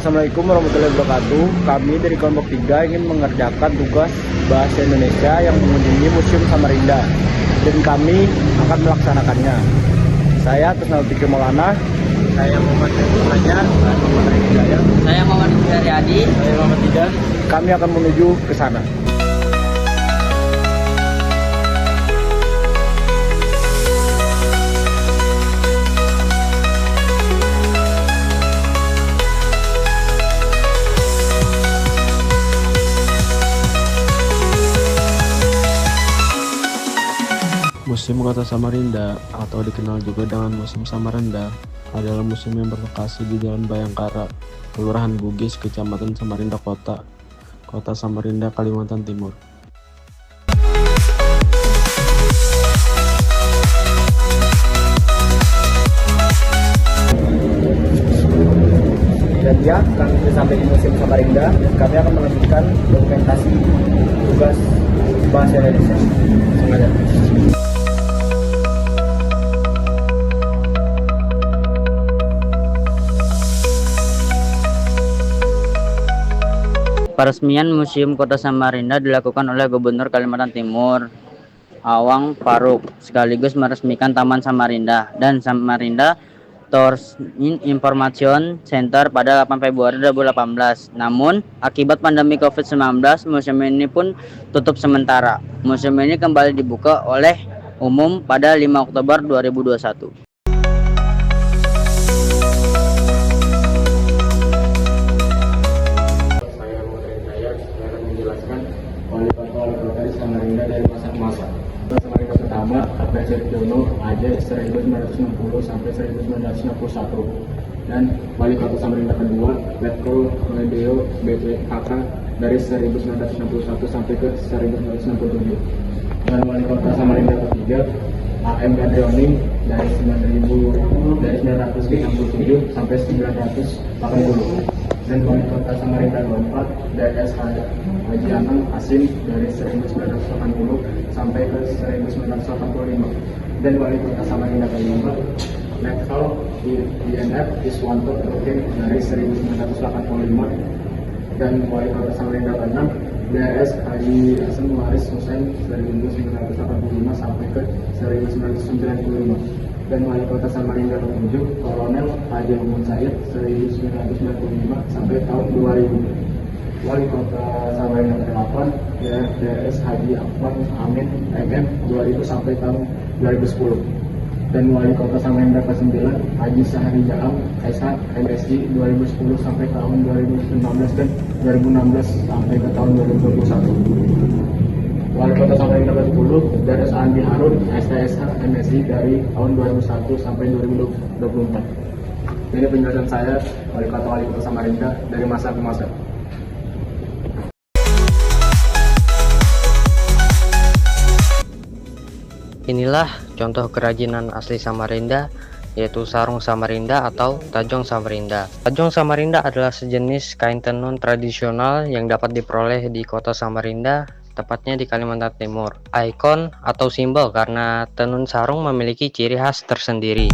Assalamualaikum warahmatullahi wabarakatuh. Kami dari kelompok 3 ingin mengerjakan tugas bahasa Indonesia yang mengunjungi Museum Samarinda, dan kami akan melaksanakannya. Saya atas nama Fikri Maulana. Saya Muhammad Fajar. Saya Muhammad Haryadi. Saya Muhammad Tidan. Kami akan menuju ke sana. Museum Kota Samarinda atau dikenal juga dengan Museum Samarinda adalah museum yang berlokasi di Jalan Bayangkara, Kelurahan Bugis, Kecamatan Samarinda Kota, Kota Samarinda, Kalimantan Timur. Dan ya, kami sudah sampai di Museum Samarinda. Kami akan melanjutkan dokumentasi tugas bahasa Indonesia. Semoga. Peresmian Museum Kota Samarinda dilakukan oleh Gubernur Kalimantan Timur, Awang Faruk, sekaligus meresmikan Taman Samarinda dan Samarinda Tourism Information Center pada 8 Februari 2018. Namun, akibat pandemi COVID-19, museum ini pun tutup sementara. Museum ini kembali dibuka oleh umum pada 5 Oktober 2021. Wali kota Samarinda dari masa ke masa. Samarinda pertama, Abdul Jono Aceh 1960 sampai 1961. Dan wali kota Samarinda kedua, Letkol Medeo BPKK dari 1961 sampai ke 1967. Dan wali kota Samarinda ketiga, AM Gadrioni dari 1967 sampai 1980. Dan wali kota Samarinda keempat, DS Haji Anang Asim dari 1980 sampai ke 1985. Dan wali kota Samarinda kelima, Letkol INF Iswanto Rukin dari 1985. Dan wali kota Samarinda keenam, DS Haji Hasan Waris Hussein dari 1985 sampai ke 1995. Dan wali kota Samarinda ke-7, Kolonel Haji Muhammad Said 1995 sampai tahun 2000. Wali kota Samarinda ke-8, DS Haji Ahmad Amin MM 2000 sampai tahun 2010. Dan wali kota Samarinda ke-9, Haji Sahari Jaam SH MSI 2010 sampai tahun 2015 dan 2016 sampai ke tahun 2021. Wali kota Samarinda ke-10, Dares Andi Harun STSH MSI dari tahun 2001 sampai 2024. Ini penjelasan saya, wali kota Samarinda dari masa ke masa. Inilah contoh kerajinan asli Samarinda, yaitu sarung Samarinda atau tajong Samarinda. Tajong Samarinda adalah sejenis kain tenun tradisional yang dapat diperoleh di kota Samarinda, tepatnya di Kalimantan Timur. Ikon atau simbol karena tenun sarung memiliki ciri khas tersendiri.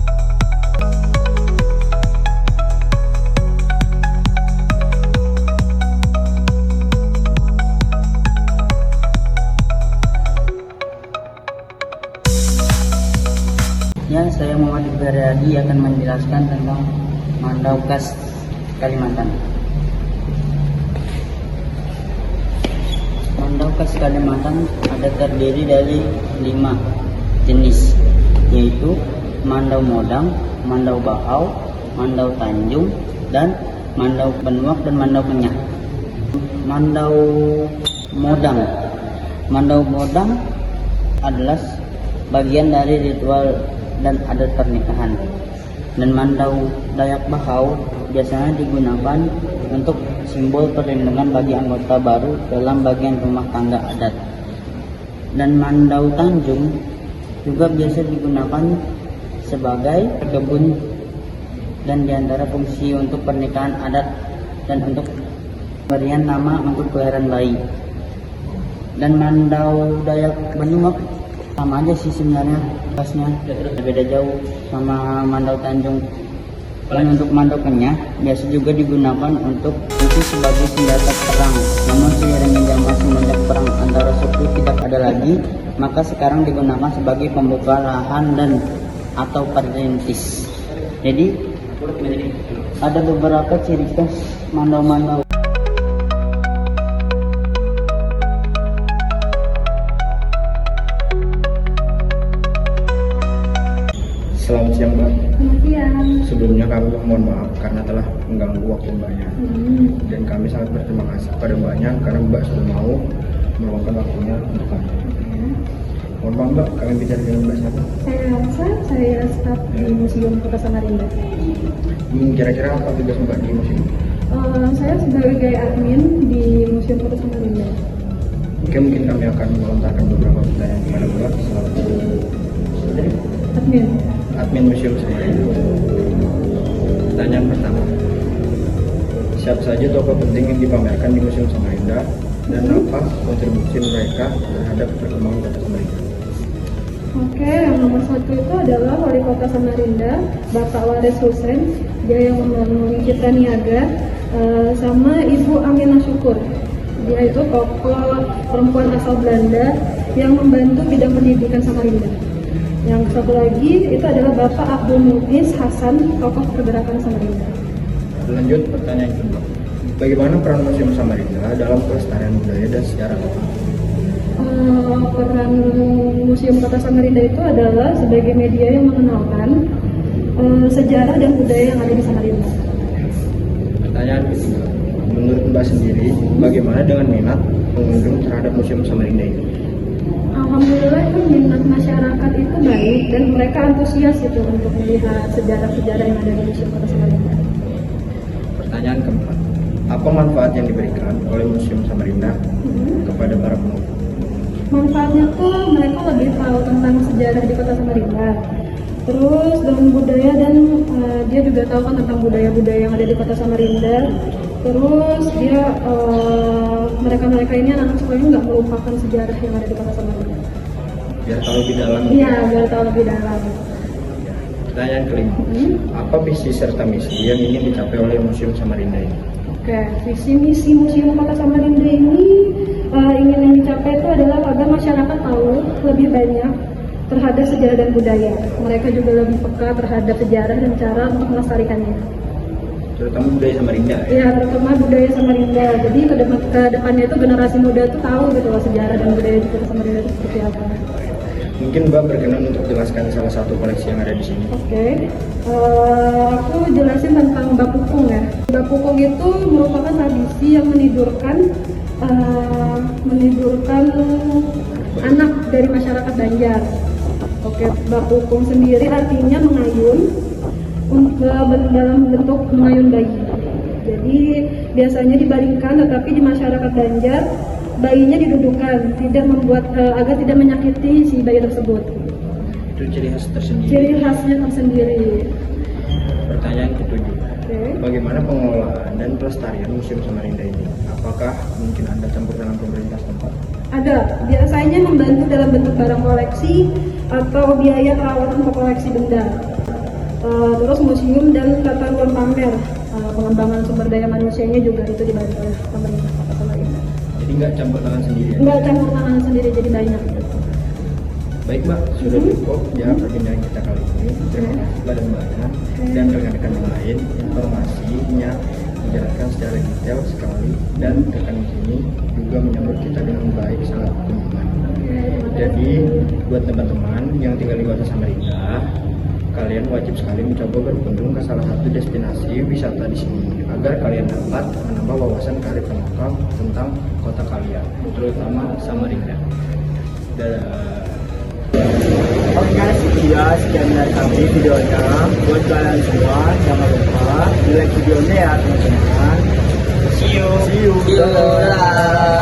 Ya, saya Muhammad Haryadi akan menjelaskan tentang Mandau khas Kalimantan. Mandau khas Kalimantan ada terdiri dari 5 jenis, yaitu Mandau Modang, Mandau Bahau, Mandau Tanjung, dan Mandau Benuak dan Mandau Kenyah. Mandau Modang. Mandau Modang adalah bagian dari ritual dan adat pernikahan. Dan Mandau Dayak Bahau biasanya digunakan untuk simbol perlindungan bagi anggota baru dalam bagian rumah tangga adat. Dan Mandau Tanjung juga biasa digunakan sebagai kebun dan diantara fungsi untuk pernikahan adat dan untuk pemberian nama untuk kelahiran bayi. Dan Mandau Dayak Benuak sama aja sih sebenarnya, khasnya beda jauh sama Mandau Tanjung. Dan untuk mandokannya biasa juga digunakan untuk fungsi sebagai senjata perang. Namun seiringnya zaman semenjak perang antara suku tidak ada lagi, maka sekarang digunakan sebagai pembuka lahan dan atau perintis. Jadi ada beberapa ciri khas mandau-mandau. Selamat siang, Mbak. Selamat siang. Sebelumnya kami mohon maaf karena telah mengganggu waktu Mbaknya. Dan kami sangat berterima kasih kepada Mbaknya karena Mbak sudah mau meluangkan waktunya untuk kami. Mohon maaf Mbak, kami bicara dengan Mbak siapa? Saya Elsa, saya staf di Museum Kota Samarinda. Kira-kira apa tugas Mbak di museum? Saya sebagai admin di Museum Kota Samarinda. Oke, mungkin kami akan melontarkan beberapa pertanyaan kepada Mbak selaku admin Museum Samarinda. Pertanyaan pertama, siapa saja tokoh penting yang dipamerkan di Museum Samarinda dan apa kontribusi mereka terhadap perkembangan Kota Samarinda? Oke, yang nomor satu itu adalah Wali Kota Samarinda, Bapak Waris Hussein, dia yang membangun Citra Niaga, sama Ibu Aminah Syukur. Dia itu tokoh perempuan asal Belanda yang membantu bidang pendidikan Samarinda. Yang satu lagi itu adalah Bapak Abdul Muiz Hasan, tokoh pergerakan Samarinda. Lanjut pertanyaan kedua, bagaimana peran Museum Samarinda dalam pelestarian budaya dan sejarah kota? Peran Museum Kota Samarinda itu adalah sebagai media yang mengenalkan sejarah dan budaya yang ada di Samarinda. Pertanyaan ketiga, menurut Mbak sendiri, bagaimana dengan minat pengunjung terhadap Museum Samarinda ini? Alhamdulillah itu minat masyarakat itu baik dan mereka antusias itu untuk melihat sejarah-sejarah yang ada di Museum Kota Samarinda. Pertanyaan keempat, apa manfaat yang diberikan oleh Museum Samarinda kepada para pengunjung? Manfaatnya tuh mereka lebih tahu tentang sejarah di Kota Samarinda. Terus dengan budaya dan dia juga tahu kan tentang budaya-budaya yang ada di Kota Samarinda. Terus dia mereka ini anak sekolahnya nggak melupakan sejarah yang ada di Kota Samarinda. Biar tahu lebih dalam. Iya, biar tahu lebih dalam. Pertanyaan kelima, apa visi serta misi yang ingin dicapai oleh Museum Samarinda ini? Oke, visi misi Museum Kota Samarinda ini ingin yang dicapai itu adalah agar masyarakat tahu lebih banyak terhadap sejarah dan budaya. Mereka juga lebih peka terhadap sejarah dan cara untuk melestarikannya. Terutama budaya Samarinda. Iya, terutama budaya Samarinda. Jadi ke depannya itu generasi muda tuh tahu gitu loh sejarah dan budaya di Kota Samarinda itu seperti apa. Mungkin Mbak berkenan untuk jelaskan salah satu koleksi yang ada di sini. Oke, aku jelasin tentang Bapukung ya. Bapukung itu merupakan tradisi yang menidurkan anak dari masyarakat Banjar. Oke, Bapukung sendiri artinya mengayun dalam bentuk mengayun bayi. Jadi biasanya dibaringkan, tetapi di masyarakat Banjar bayinya didudukkan, tidak membuat agar tidak menyakiti si bayi tersebut. Itu ciri khas tersendiri. Ciri khasnya tersendiri. Pertanyaan ketujuh, Oke. bagaimana pengelolaan dan pelestarian Museum Samarinda ini? Apakah mungkin ada campur tangan pemerintah setempat? Ada, biasanya membantu dalam bentuk barang koleksi atau biaya perawatan ke koleksi benda. Terus museum dan tata ruang pamer, pengembangan sumber daya manusianya juga itu dibantu oleh pemerintah Kota Samarinda. Jadi nggak campur tangan sendiri ya? Enggak campur tangan sendiri, jadi banyak. Baik Mbak, sudah cukup ya perbincangan kita kali ini. Terima kasih kepada Mbaknya dan rekan-rekan yang lain. Informasinya dijelaskan secara detail sekali dan rekan di sini juga menyambut kita dengan baik, sangat kunjungan. Jadi buat teman-teman yang tinggal di Kota Samarinda, kalian wajib sekali mencoba berkunjung ke salah satu destinasi wisata di sini agar kalian dapat menambah wawasan kearifan lokal tentang kota kalian, terutama Samarinda. Oke guys, sekian dari kami videonya. Buat kalian semua, jangan lupa di like videonya ya teman-teman. See you. Dadah.